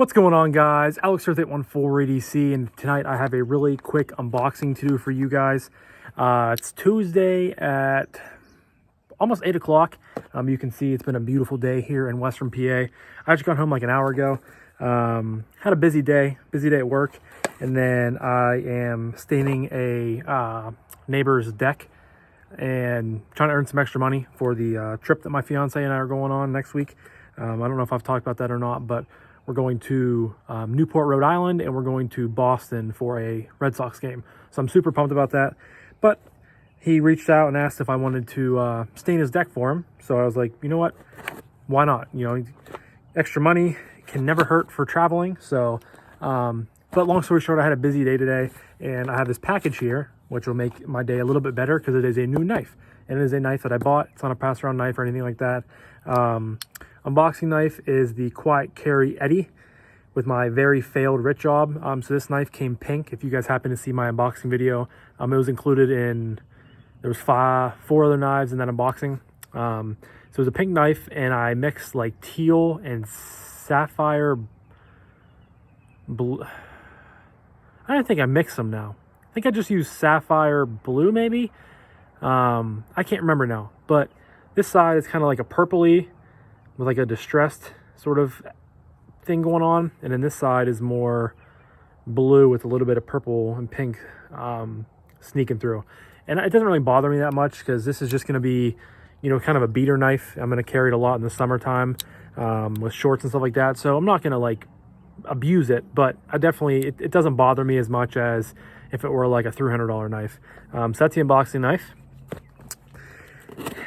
What's going on, guys? Alex Earth 814 ADC, and tonight I have a really quick unboxing to do for you guys. It's Tuesday at almost 8 o'clock. You can see it's been a beautiful day here in Western PA. I just got home like an hour ago. Had a busy day at work, and then I am staining a neighbor's deck and trying to earn some extra money for the trip that my fiance and I are going on next week. I don't know if I've talked about that or not, but we're going to Newport, Rhode Island, and we're going to Boston for a Red Sox game. So I'm super pumped about that. But he reached out and asked if I wanted to stain his deck for him. So I was like, you know what? Why not? You know, extra money can never hurt for traveling. So, but long story short, I had a busy day today, and I have this package here, which will make my day a little bit better because it is a new knife. And it is a knife that I bought. It's not a pass-around knife or anything like that. Unboxing knife is the Quiet Carry Eddie with my very failed Rit job. So this knife came pink. If you guys happen to see my unboxing video, it was included in, there was four other knives in that unboxing. So it was a pink knife, and I mixed like teal and sapphire blue. I don't think I mixed them now. I think I just used sapphire blue maybe. I can't remember now, but this side is kind of like a purpley with like a distressed sort of thing going on, and then this side is more blue with a little bit of purple and pink sneaking through. And it doesn't really bother me that much because this is just going to be, you know, kind of a beater knife. I'm going to carry it a lot in the summertime with shorts and stuff like that, so I'm not going to like abuse it, but I definitely, it doesn't bother me as much as if it were like a $300 knife. So that's the unboxing knife.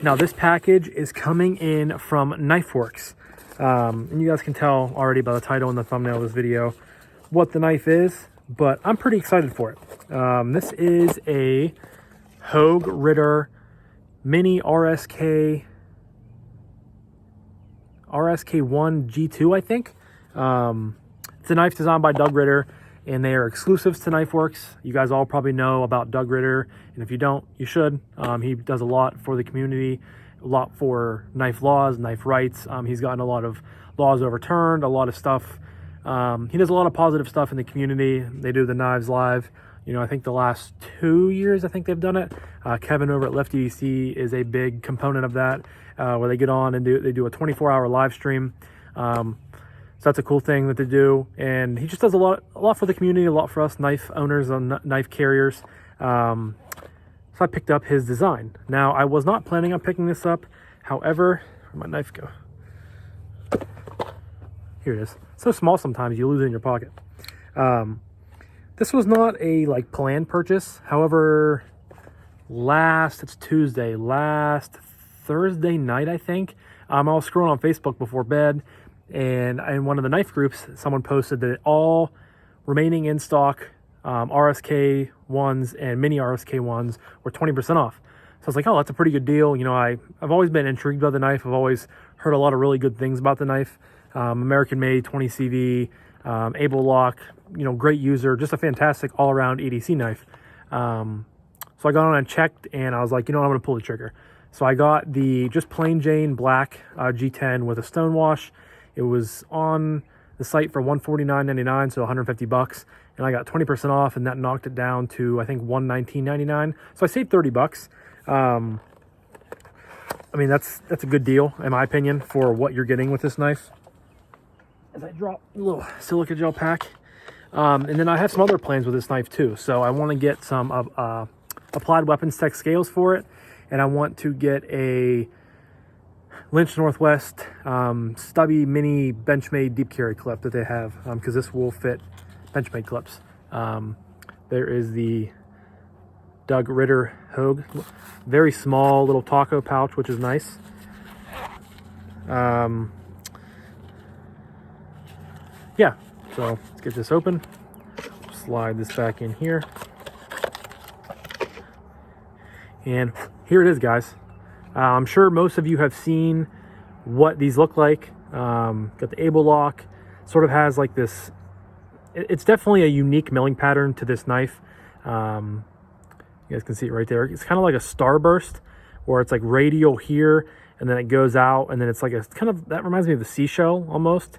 Now this package is coming in from KnifeWorks, and you guys can tell already by the title and the thumbnail of this video what the knife is, but I'm pretty excited for it. This is a Hogue Ritter Mini RSK1 G2, I think. It's a knife designed by Doug Ritter, and they are exclusives to KnifeWorks. You guys all probably know about Doug Ritter, and if you don't, you should. He does a lot for the community, a lot for knife laws, knife rights. He's gotten a lot of laws overturned, a lot of stuff. He does a lot of positive stuff in the community. They do the Knives Live. You know, I think the last 2 years, I think they've done it. Kevin over at Left EDC is a big component of that, where they get on and they do a 24-hour live stream. So that's a cool thing that they do, and he just does a lot for the community, a lot for us knife owners and knife carriers. So I picked up his design. Now, I was not planning on picking this up. However, where'd my knife go? Here it is. So small sometimes you lose it in your pocket. This was not a like planned purchase. However, it's Tuesday, last Thursday night, I think, I was scrolling on Facebook before bed, and in one of the knife groups, someone posted that all remaining in stock RSK ones and mini RSK ones were 20% off. So I was like, oh, that's a pretty good deal. You know, I've always been intrigued by the knife. I've always heard a lot of really good things about the knife. American made, 20 CV, able lock, you know, great user, just a fantastic all around EDC knife. So I got on and checked, and I was like, you know what, I'm going to pull the trigger. So I got the just plain Jane black G10 with a stonewash. It was on the site for $149.99, so $150, and I got 20% off, and that knocked it down to, I think, $119.99. So I saved $30. I mean, that's a good deal, in my opinion, for what you're getting with this knife. As I drop a little silica gel pack. And then I have some other plans with this knife, too. So I want to get some Applied Weapons Tech scales for it, and I want to get a Lynch Northwest stubby mini Benchmade deep carry clip that they have, because this will fit Benchmade clips. There is the Doug Ritter Hogue, very small little taco pouch, which is nice. Yeah, so let's get this open, slide this back in here, and here it is, guys. I'm sure most of you have seen what these look like. Got the able lock, sort of has like this, it's definitely a unique milling pattern to this knife. You guys can see it right there. It's kind of like a starburst, where it's like radial here, and then it goes out, and then it's like a kind of, that reminds me of a seashell almost.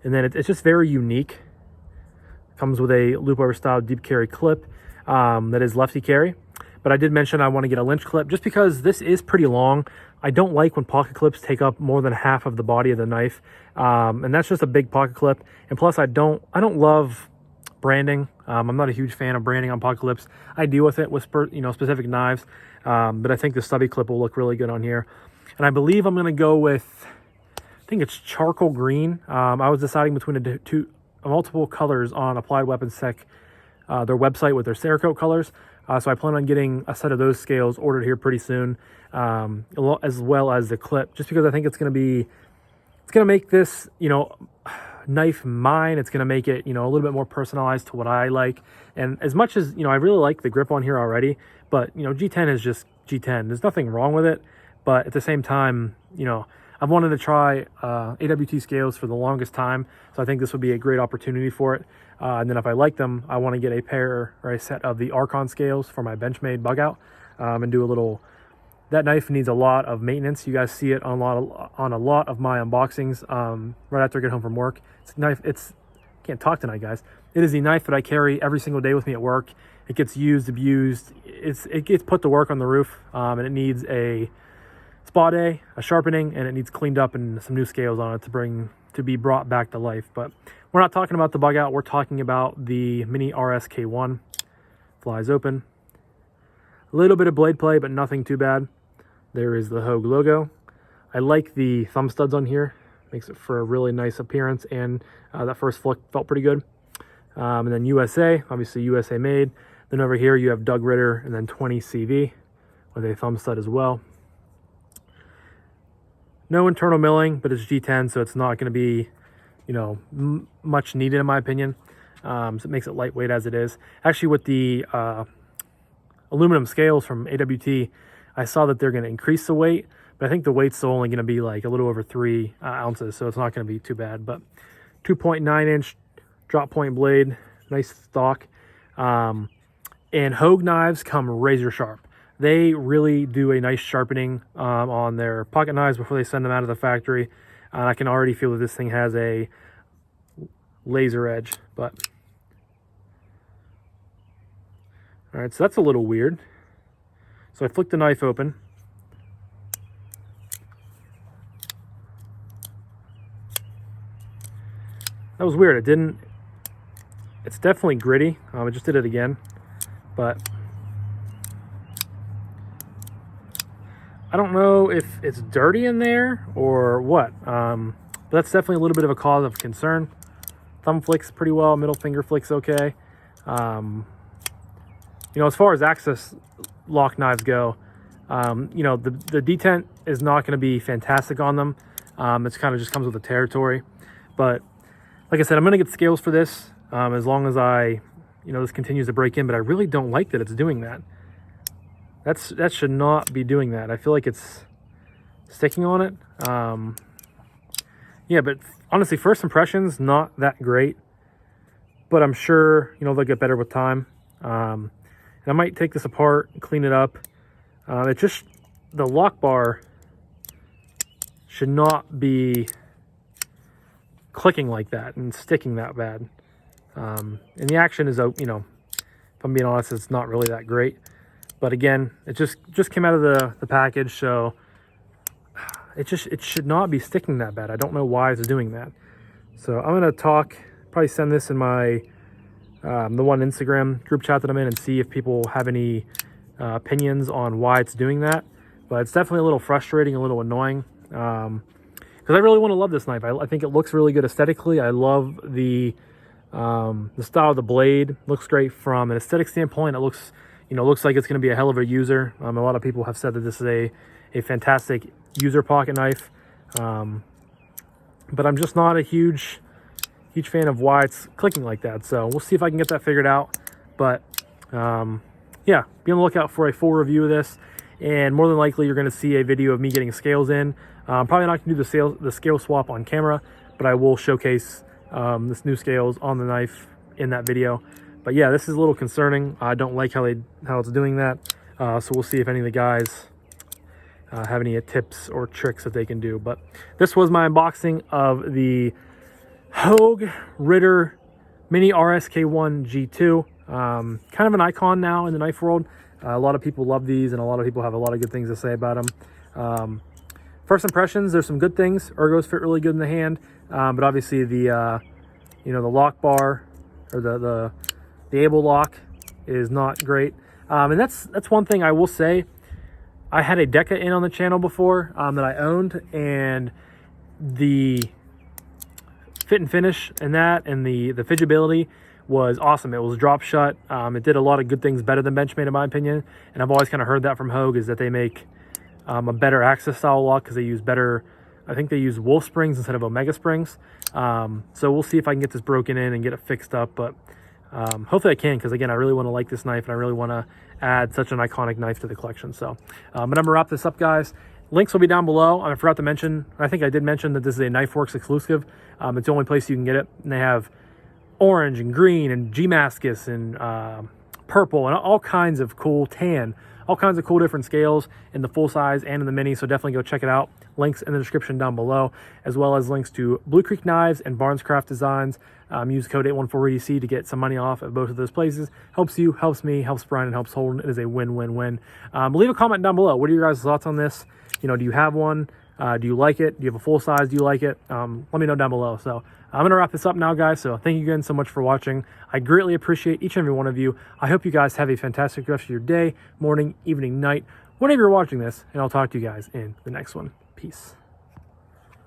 And then it's just very unique. Comes with a loop over style deep carry clip that is lefty carry. But I did mention I want to get a Lynch clip just because this is pretty long. I don't like when pocket clips take up more than half of the body of the knife. And that's just a big pocket clip. And plus I don't love branding. I'm not a huge fan of branding on pocket clips. I deal with it with specific knives. But I think the stubby clip will look really good on here. And I believe I'm going to go with, I think it's charcoal green. I was deciding between multiple colors on Applied Weapons Tech, their website with their Cerakote colors. So I plan on getting a set of those scales ordered here pretty soon, as well as the clip, just because I think it's going to make this, knife mine. It's going to make it, a little bit more personalized to what I like. And as much as, I really like the grip on here already, but, G10 is just G10. There's nothing wrong with it. But at the same time, I've wanted to try AWT scales for the longest time. So I think this would be a great opportunity for it. And then if I like them, I want to get a pair or a set of the Archon scales for my Benchmade bug out and do a little. That knife needs a lot of maintenance. You guys see it on a lot of my unboxings right after I get home from work. It's a knife. Can't talk tonight, guys. It is the knife that I carry every single day with me at work. It gets used, abused. It gets put to work on the roof, and it needs a spa day, a sharpening, and it needs cleaned up and some new scales on it to be brought back to life. But we're not talking about the bug out. We're talking about the Mini RSK1. Flies open. A little bit of blade play, but nothing too bad. There is the Hogue logo. I like the thumb studs on here. Makes it for a really nice appearance, and that first flick felt pretty good. And then USA, obviously USA made. Then over here you have Doug Ritter, and then 20 CV with a thumb stud as well. No internal milling, but it's G10, so it's not going to be, much needed in my opinion. So it makes it lightweight as it is. Actually, with the aluminum scales from AWT, I saw that they're going to increase the weight, but I think the weight's still only going to be like a little over 3 ounces, so it's not going to be too bad. But 2.9-inch drop point blade, nice stock. And Hogue knives come razor sharp. They really do a nice sharpening on their pocket knives before they send them out of the factory. And I can already feel that this thing has a laser edge. But all right, so that's a little weird. So I flicked the knife open. That was weird. It's definitely gritty. I just did it again, but I don't know if it's dirty in there or what. But that's definitely a little bit of a cause of concern. Thumb flicks pretty well. Middle finger flicks okay. As far as access lock knives go, the detent is not going to be fantastic on them. It's kind of just comes with the territory. But like I said, I'm going to get scales for this as long as this continues to break in. But I really don't like that it's doing that. That should not be doing that. I feel like it's sticking on it. Yeah, but honestly, first impressions, not that great. But I'm sure, they'll get better with time. And I might take this apart and clean it up. The lock bar should not be clicking like that and sticking that bad. And the action is, if I'm being honest, it's not really that great. But again, it just came out of the package, so it should not be sticking that bad. I don't know why it's doing that. So I'm gonna probably send this in my the one Instagram group chat that I'm in and see if people have any opinions on why it's doing that. But it's definitely a little frustrating, a little annoying, because I really want to love this knife. I think it looks really good aesthetically. I love the style of the blade. Looks great from an aesthetic standpoint. It looks like it's going to be a hell of a user. A lot of people have said that this is a fantastic user pocket knife. But I'm just not a huge fan of why it's clicking like that. So we'll see if I can get that figured out. But yeah, be on the lookout for a full review of this. And more than likely, you're going to see a video of me getting scales in. Probably not going to do the scale swap on camera, but I will showcase this new scales on the knife in that video. But yeah, this is a little concerning. I don't like how it's doing that. So we'll see if any of the guys have any tips or tricks that they can do. But this was my unboxing of the Hogue Ritter Mini RSK1 G2. Kind of an icon now in the knife world. A lot of people love these, and a lot of people have a lot of good things to say about them. First impressions, there's some good things. Ergos fit really good in the hand, but obviously the the lock bar or the able lock is not great. And that's one thing I will say. I had a Deca in on the channel before that I owned, and the fit and finish and the fidgetability was awesome. It was drop shut. It did a lot of good things better than Benchmade in my opinion, and I've always kind of heard that from Hogue, is that they make a better access style lock because they use better, I think they use wolf springs instead of omega springs. So we'll see if I can get this broken in and get it fixed up, but hopefully I can, because again, I really want to like this knife, and I really want to add such an iconic knife to the collection. So but I'm gonna wrap this up, guys. Links will be down below. I forgot to mention, I think I did mention that this is a KnifeWorks exclusive. It's the only place you can get it, and they have orange and green and Damascus and purple and all kinds of cool tan, all kinds of cool different scales in the full size and in the mini. So definitely go check it out. Links in the description down below, as well as links to Blue Creek Knives and Barnescraft Designs. Use code 814EDC to get some money off at both of those places. Helps you, helps me, helps Brian, and helps Holden. It is a win-win-win. Leave a comment down below. What are your guys' thoughts on this? Do you have one? Do you like it? Do you have a full size? Do you like it? Let me know down below. So I'm going to wrap this up now, guys. So thank you again so much for watching. I greatly appreciate each and every one of you. I hope you guys have a fantastic rest of your day, morning, evening, night, whenever you're watching this, and I'll talk to you guys in the next one. Peace.